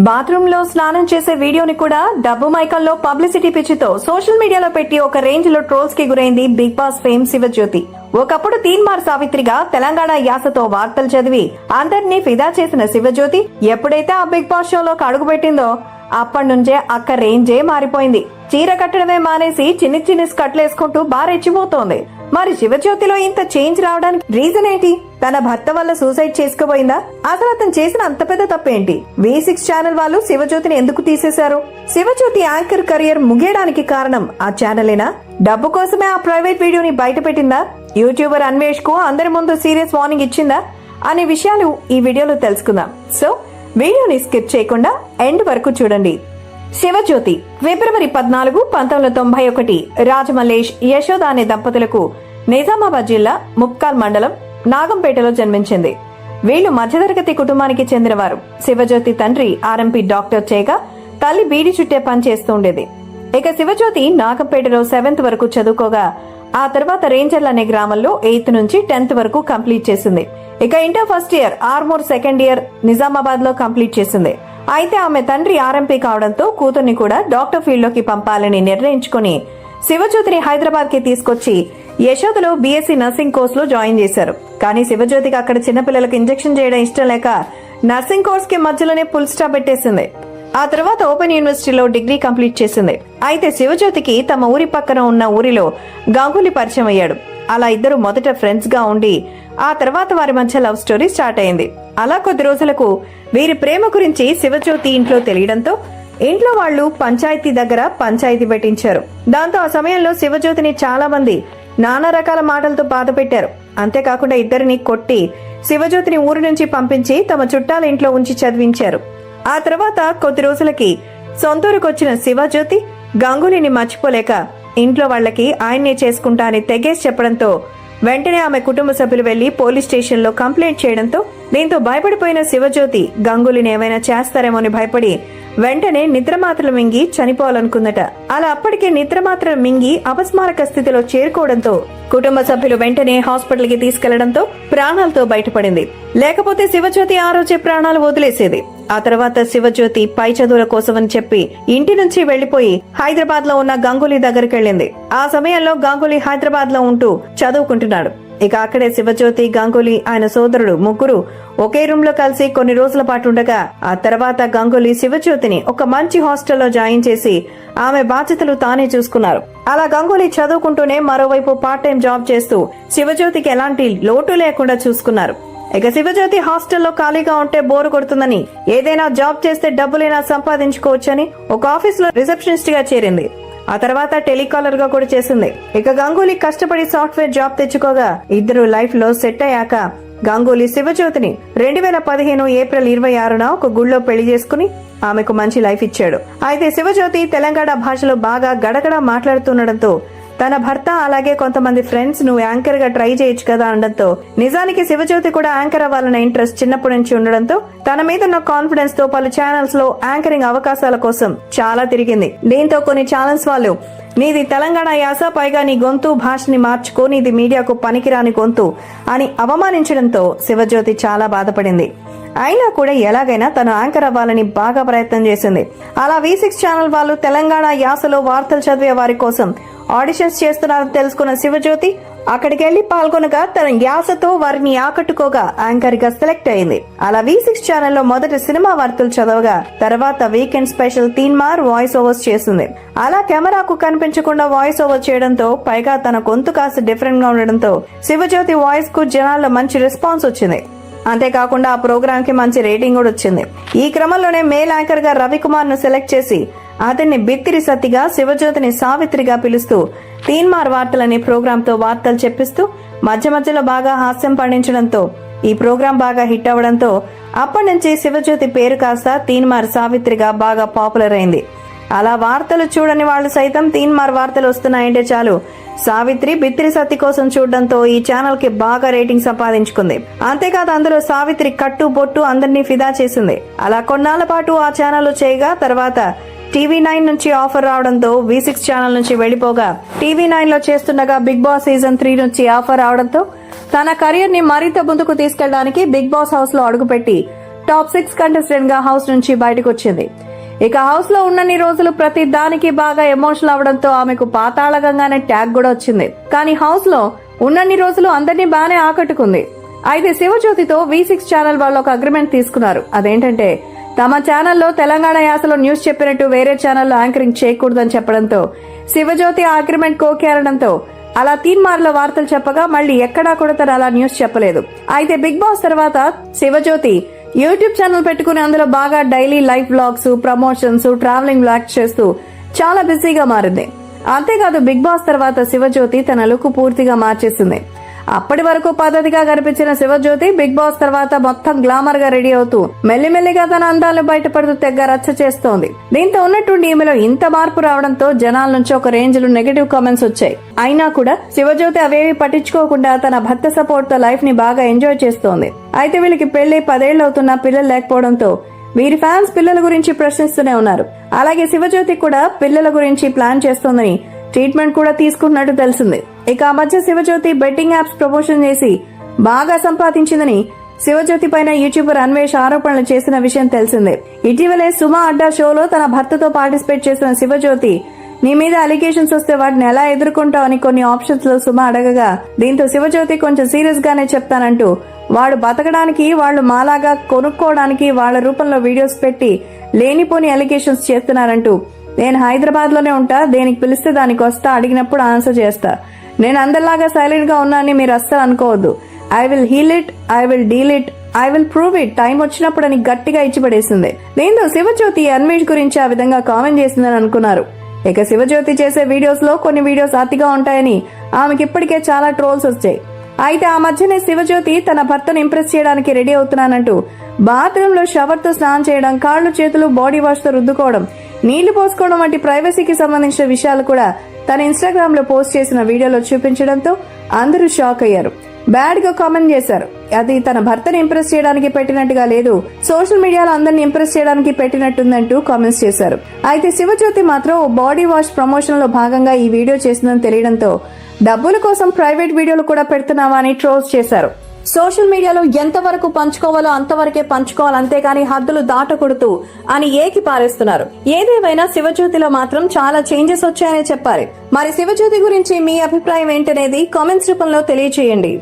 Bathroom లో స్నానం చేసే వీడియోని కూడా డబ్బు మైకల్లో పబ్లిసిటీ పిచ్చితో సోషల్ మీడియాలో పెట్టి ఒక రేంజ్ లో ట్రోల్స్ కి గురైంది బిగ్ బాస్ ఫేమ్ శివజ్యోతి. ఒకప్పుడు తీన్మార్ సావిత్రిగా తెలంగాణ యాసతో వార్తలు చదివి అందరినీ ఫిదా చేసిన శివజ్యోతి ఎప్పుడైతే ఆ బిగ్ బాస్ షోలోకి అడుగుపెట్టిందో అప్పటి నుంచే అక్క రేంజే మారిపోయింది. చీర కట్టడమే మానేసి చిన్ని చిన్ని స్కట్లేసుకుంటూ బారెచ్చిపోతోంది. మరి శివజ్యోతిలో ఇంత చేంజ్ రావడానికి రీజన్ ఏంటి? తన భర్త వల్ల సూసైడ్ చేసుకోబోయిందా? అసలు అతను చేసిన అంత పెద్ద తప్పేంటి? V6 ఛానల్ వాళ్ళు శివజ్యోతిని ఎందుకు తీసేశారు? శివజ్యోతి యాంకర్ కెరియర్ ముగియడానికి కారణం ఆ ఛానలేనా? డబ్బు కోసమే ఆ ప్రైవేట్ వీడియోని బయట పెట్టిందా? యూట్యూబర్ అన్వేష్ కు అందరి ముందు సీరియస్ వార్నింగ్ ఇచ్చిందా? అనే విషయాలు ఈ వీడియోలో తెలుసుకుందాం. సో వీడియోని స్కిప్ చేయకుండా ఎండ్ వరకు చూడండి. శివజ్యోతి ఫిబ్రవరి 14, 1991 రాజమల్లేష్, యశోద అనే దంపతులకు నిజామాబాద్ జిల్లా ముప్కాల్ మండలం నాగంపేటలో జన్మించింది. వీళ్లు మధ్యతరగతి కుటుంబానికి చెందినవారు. శివజ్యోతి తండ్రి ఆర్ఎంపీ డాక్టర్ చేయగా తల్లి బీడి చుట్టే పని చేస్తూ ఉండేది. ఇక శివజ్యోతి నాగంపేటలో 7th వరకు చదువుకోగా ఆ తర్వాత రేంజర్ల అనే గ్రామంలో 8th నుంచి 10th వరకు కంప్లీట్ చేసింది. ఇక inter first year, Armoor second year Nizamabad లో కంప్లీట్ చేసింది. అయితే ఆమె తండ్రి ఆర్ఎంపీ కావడంతో కూతుర్ని కూడా డాక్టర్ ఫీల్డ్ లోకి పంపాలని నిర్ణయించుకుని శివజ్యోతిని హైదరాబాద్ కి తీసుకొచ్చి యశోదలో బీఎస్సీ నర్సింగ్ కోర్స్ లో జాయిన్ చేశారు. కానీ శివజ్యోతికి అక్కడ చిన్నపిల్లలకు ఇంజెక్షన్ చేయడం ఇష్టం లేక నర్సింగ్ కోర్స్ కి మధ్యలోనే ఫుల్ స్టాప్ పెట్టేసింది. ఆ తర్వాత ఓపెన్ యూనివర్సిటీలో డిగ్రీ కంప్లీట్ చేసింది. అయితే శివజ్యోతికి తమ ఊరి పక్కన ఉన్న ఊరిలో గంగూలీ పరిచయం అయ్యాడు. అలా ఇద్దరు మొదట ఫ్రెండ్స్ గా ఉండి ఆ తర్వాత వారి మధ్య లవ్ స్టోరీ స్టార్ట్ అయింది. అలా కొద్ది రోజులకు వీరి ప్రేమ గురించి శివజ్యోతి ఇంట్లో తెలియడంతో ఇంట్లో వాళ్లు పంచాయతీ దగ్గర పంచాయతీ పెట్టించారు. దాంతో ఆ సమయంలో శివజ్యోతిని చాలా మంది నానా రకాల మాటలతో బాధ పెట్టారు. అంతేకాకుండా ఇద్దరిని కొట్టి శివజ్యోతిని ఊరి నుంచి పంపించి తమ చుట్టాల ఇంట్లో ఉంచి చదివించారు. ఆ తర్వాత కొద్ది రోజులకి సొంతూరుకొచ్చిన శివజ్యోతి గంగూలీని మర్చిపోలేక ఇంట్లో వాళ్లకి ఆయన్నే చేసుకుంటా అని తెగేసి చెప్పడంతో వెంటనే ఆమె కుటుంబ సభ్యులు వెళ్లి పోలీస్ స్టేషన్ లో కంప్లైంట్ చేయడంతో దీంతో భయపడిపోయిన శివజ్యోతి గంగూలీని ఏమైనా చేస్తారేమోని భయపడి వెంటనే నిద్రమాత్రలు మింగి చనిపోవాలనుకుందట. అలా అప్పటికే నిద్రమాత్రలు మింగి అపస్మారక స్థితిలో చేరుకోవడంతో కుటుంబ సభ్యులు వెంటనే హాస్పిటల్ కి తీసుకెళ్లడంతో ప్రాణాలతో బయటపడింది. లేకపోతే శివజ్యోతి ఆ రోజే ప్రాణాలు వదిలేసేది. ఆ తర్వాత శివజ్యోతి పై చదువుల కోసమని చెప్పి ఇంటి నుంచి వెళ్లిపోయి హైదరాబాద్ లో ఉన్న గంగూలీ దగ్గరికి వెళ్ళింది. ఆ సమయంలో గంగూలీ హైదరాబాద్ లో ఉంటూ చదువుకుంటున్నాడు. ఇక అక్కడే శివజ్యోతి, గంగూలీ, ఆయన సోదరుడు ముగ్గురు ఒకే రూమ్ లో కలిసి కొన్ని రోజుల పాటు ఉండగా ఆ తర్వాత గంగూలీ శివజ్యోతిని ఒక మంచి హాస్టల్లో జాయిన్ చేసి ఆమె బాధ్యతలు తానే చూసుకున్నారు. అలా గంగూలీ చదువుకుంటూనే మరోవైపు పార్ట్ టైం జాబ్ చేస్తూ శివజ్యోతికి ఎలాంటి లోటు లేకుండా చూసుకున్నారు. ఇక శివజ్యోతి హాస్టల్లో ఖాళీగా ఉంటే బోరు కొడుతుందని ఏదైనా జాబ్ చేస్తే డబ్బులైనా సంపాదించుకోవచ్చని ఒక ఆఫీస్ లో రిసెప్షనిస్ట్ గా చేరింది. ఆ తర్వాత టెలికాలర్ గా కూడా చేసింది. ఇక గంగూలీ కష్టపడి సాఫ్ట్వేర్ జాబ్ తెచ్చుకోగా ఇద్దరు లైఫ్ లో సెట్ అయ్యాక గంగూలీ శివజ్యోతిని 2015 ఏప్రిల్ 26న ఒక గుళ్ళో పెళ్లి చేసుకుని ఆమెకు మంచి లైఫ్ ఇచ్చాడు. అయితే శివజ్యోతి తెలంగాణ భాషలో బాగా గడగడ మాట్లాడుతుండడంతో తన భర్త అలాగే కొంతమంది ఫ్రెండ్స్ నువ్వు యాంకర్ గా ట్రై చేయొచ్చు కదా అనడంతో నిజానికి శివజ్యోతి కూడా యాంకర్ అవ్వాలన్న ఇంట్రెస్ట్ చిన్నప్పటి నుంచి ఉండడంతో తన మీద ఉన్న కాన్ఫిడెన్స్ తో పలు ఛానల్స్ లో యాంకరింగ్ అవకాశాల కోసం చాలా తిరిగింది. దీంతో కొన్ని ఛానల్స్ వాళ్ళు నీది తెలంగాణ యాస, పైగా నీ గొంతు భాషని మార్చుకో, నీది మీడియాకు పనికిరాని గొంతు అని అవమానించడంతో శివజ్యోతి చాలా బాధపడింది. అయినా కూడా ఎలాగైనా తను యాంకర్ అవ్వాలని బాగా ప్రయత్నం చేసింది. అలా V6 ఛానల్ వాళ్ళు తెలంగాణ యాసలో వార్తలు చదివే వారి కోసం ఆడిషన్స్ చేస్తున్నారని తెలుసుకున్న శివజ్యోతి అక్కడికి వెళ్లి పాల్గొనగా తన యాసతో వారిని ఆకట్టుకోగా యాంకర్ గా సెలెక్ట్ అయింది. అలా V6 ఛానల్లో మొదటి సినిమా వార్తలు చదవగా తర్వాత weekend special Teenmaar voice overs చేసింది. అలా కెమెరాకు కనిపించకుండా వాయిస్ ఓవర్ చేయడంతో పైగా తన గొంతు కాస్త డిఫరెంట్ గా ఉండడంతో శివజ్యోతి వాయిస్ కు జనాల్లో మంచి రెస్పాన్స్ వచ్చింది. అంతేకాకుండా ఆ ప్రోగ్రామ్ కి మంచి రేటింగ్ కూడా వచ్చింది. ఈ క్రమంలోనే మేల్ యాంకర్ గా రవికుమార్ ను సెలెక్ట్ చేసి అతన్ని బిత్తిరి సత్తిగా, శివజ్యోతిని సావిత్రిగా పిలుస్తూ తీన్మార్ వార్తలనే ప్రోగ్రామ్ తో వార్తలు చెప్పిస్తూ మధ్య మధ్యలో బాగా హాస్యం పండించడంతో ఈ ప్రోగ్రాం బాగా హిట్ అవడంతో అప్పటి నుంచి శివజ్యోతి పేరు కాస్త తీన్మార్ సావిత్రిగా బాగా పాపులర్ అయింది. అలా వార్తలు చూడని వాళ్లు సైతం తీన్మార్ వార్తలు వస్తున్నాయంటే చాలు సావిత్రి బిత్తిరి సత్తి కోసం చూడడంతో ఈ ఛానల్ కి బాగా రేటింగ్ సంపాదించుకుంది. అంతేకాదు అందులో సావిత్రి కట్టు బొట్టు అందరినీ ఫిదా చేసింది. అలా కొన్నాళ్ల పాటు ఆ ఛానల్ చేయగా తర్వాత TV9 నుంచి ఆఫర్ రావడంతో V6 ఛానల్ నుంచి వెళ్లిపోగా TV9 లో చేస్తుండగా బిగ్ బాస్ సీజన్ 3 నుంచి ఆఫర్ రావడంతో తన కెరీర్ ని మరింత ముందుకు తీసుకెళ్లడానికి బిగ్ బాస్ హౌస్ లో అడుగుపెట్టి టాప్ 6 కంటెస్టెంట్ గా హౌస్ నుంచి బయటకు వచ్చింది. ఇక హౌస్ లో ఉన్నన్ని రోజులు ప్రతి దానికి బాగా ఎమోషనల్ అవడంతో ఆమెకు పాతాళగంగానే ట్యాగ్ కూడా వచ్చింది. కానీ హౌస్ లో ఉన్నన్ని రోజులు అందరినీ బాగానే ఆకట్టుకుంది. అయితే శివజ్యోతితో V6 ఛానల్ వాళ్ళు ఒక అగ్రిమెంట్ తీసుకున్నారు. అదేంటంటే తమ ఛానల్లో తెలంగాణ యాసలో న్యూస్ చెప్పినట్టు వేరే ఛానల్లో యాంకరింగ్ చేయకూడదని చెప్పడంతో శివజ్యోతి ఆ అగ్రిమెంట్ కోకేరడంతో అలా తీన్మార్లో వార్తలు చెప్పగా మళ్ళీ ఎక్కడా కూడా తను అలా న్యూస్ చెప్పలేదు. అయితే బిగ్ బాస్ తర్వాత శివజ్యోతి యూట్యూబ్ ఛానల్ పెట్టుకుని అందులో బాగా daily live vlogs, promotions, travelling vlogs చేస్తూ చాలా బిజీగా మారింది. అంతేకాదు బిగ్ బాస్ తర్వాత శివజ్యోతి తన లుక్ పూర్తిగా మార్చేసింది. అప్పటి వరకు పద్ధతిగా కనిపించిన శివజ్యోతి బిగ్ బాస్ తర్వాత మొత్తం గ్లామర్ గా రెడీ అవుతూ మెల్లిమెల్లిగా తన అందాలను బయటపడుతూ తెగ రచ్చ చేస్తోంది. దీంతో ఉన్నట్టుండి ఈమెలో ఇంత మార్పు రావడంతో జనాల నుంచి ఒక రేంజ్ లో నెగటివ్ కామెంట్స్ వచ్చాయి. అయినా కూడా శివజ్యోతి అవేవి పట్టించుకోకుండా తన భర్త సపోర్ట్ తో లైఫ్ ని బాగా ఎంజాయ్ చేస్తోంది. అయితే వీళ్ళకి పెళ్లి 10 ఏళ్లు అవుతున్నా పిల్లలు లేకపోవడంతో వీరి ఫ్యాన్స్ పిల్లల గురించి ప్రశ్నిస్తూనే ఉన్నారు. అలాగే శివజ్యోతి కూడా పిల్లల గురించి ప్లాన్ చేస్తోందని ట్రీట్మెంట్ కూడా తీసుకుంటున్నట్టు తెలిసింది. ఇక ఆ మధ్య శివజ్యోతి బెట్టింగ్ యాప్స్ ప్రమోషన్ చేసి బాగా సంపాదించిందని శివజ్యోతి పైన యూట్యూబర్ అన్వేష్ ఆరోపణలు చేసిన విషయం తెలిసిందే. ఇటీవలే సుమా అడ్డా షోలో తన భర్తతో పార్టిసిపేట్ చేసిన శివజ్యోతి నీ మీద అలిగేషన్స్ వస్తే వాటిని ఎలా ఎదుర్కొంటావని కొన్ని ఆప్షన్స్ లో సుమా అడగగా దీంతో శివజ్యోతి కొంచెం సీరియస్ గానే చెప్తానంటూ వాడు బతకడానికి, వాళ్లు మాలాగా కొనుక్కోవడానికి వాళ్ల రూపంలో వీడియోస్ పెట్టి లేనిపోని అలిగేషన్స్ చేస్తున్నారంటూ నేను హైదరాబాద్ లోనే ఉంటా, దేనికి పిలిస్తే దానికి వస్తా, అడిగినప్పుడు ఆన్సర్ చేస్తా, నేను అందరిలాగా సైలెంట్ గా ఉన్నానని మీరు అస్సలు అనుకోవద్దు. I will heal it, I will deal it, I will prove it, time వచ్చినప్పుడు అని గట్టిగా ఇచ్చిపడేసింది. దీంతో శివజ్యోతి అన్వేష్ గురించి ఆ విధంగా కామెంట్ చేసిందని అనుకున్నారు. ఇక శివజ్యోతి చేసే వీడియోస్ లో కొన్ని వీడియోస్ అతిగా ఉంటాయని ఆమెకి ఇప్పటికే చాలా ట్రోల్స్ వచ్చాయి. అయితే ఆ మధ్యనే శివజ్యోతి తన భర్తను ఇంప్రెస్ చేయడానికి రెడీ అవుతున్నానంటూ బాత్రూమ్ లో షవర్ తో స్నానం చేయడం, కాళ్లు చేతులు బాడీ వాష్ తో రుద్దుకోవడం, నీళ్లు పోసుకోవడం వంటి ప్రైవసీకి సంబంధించిన విషయాలు కూడా తన ఇన్స్టాగ్రామ్ లో పోస్ట్ చేసిన వీడియోలో చూపించడంతో అందరూ షాక్ అయ్యారు. బ్యాడ్ గా కామెంట్ చేశారు. అది తన భర్తను ఇంప్రెస్ చేయడానికి పెట్టినట్టుగా లేదు, సోషల్ మీడియాలో అందరిని ఇంప్రెస్ చేయడానికి పెట్టినట్టుందంటూ కామెంట్స్ చేశారు. అయితే శివజ్యోతి మాత్రం ఓ బాడీ వాష్ ప్రమోషన్ లో భాగంగా ఈ వీడియో చేసిందని తెలియడంతో డబ్బుల కోసం ప్రైవేట్ వీడియోలు కూడా పెడుతున్నావా అని ట్రోల్స్ చేశారు. సోషల్ మీడియాలో ఎంతవరకు పంచుకోవాలో అంతవరకే పంచుకోవాలి, అంతేకాని హద్దులు దాటకూడదు అని ఏకి పారేస్తున్నారు. ఏదేమైనా శివజ్యోతిలో మాత్రం చాలా చేంజెస్ వచ్చాయనే చెప్పాలి. మరి శివజ్యోతి గురించి మీ అభిప్రాయం ఏంటనేది కామెంట్స్ రూపంలో తెలియజేయండి.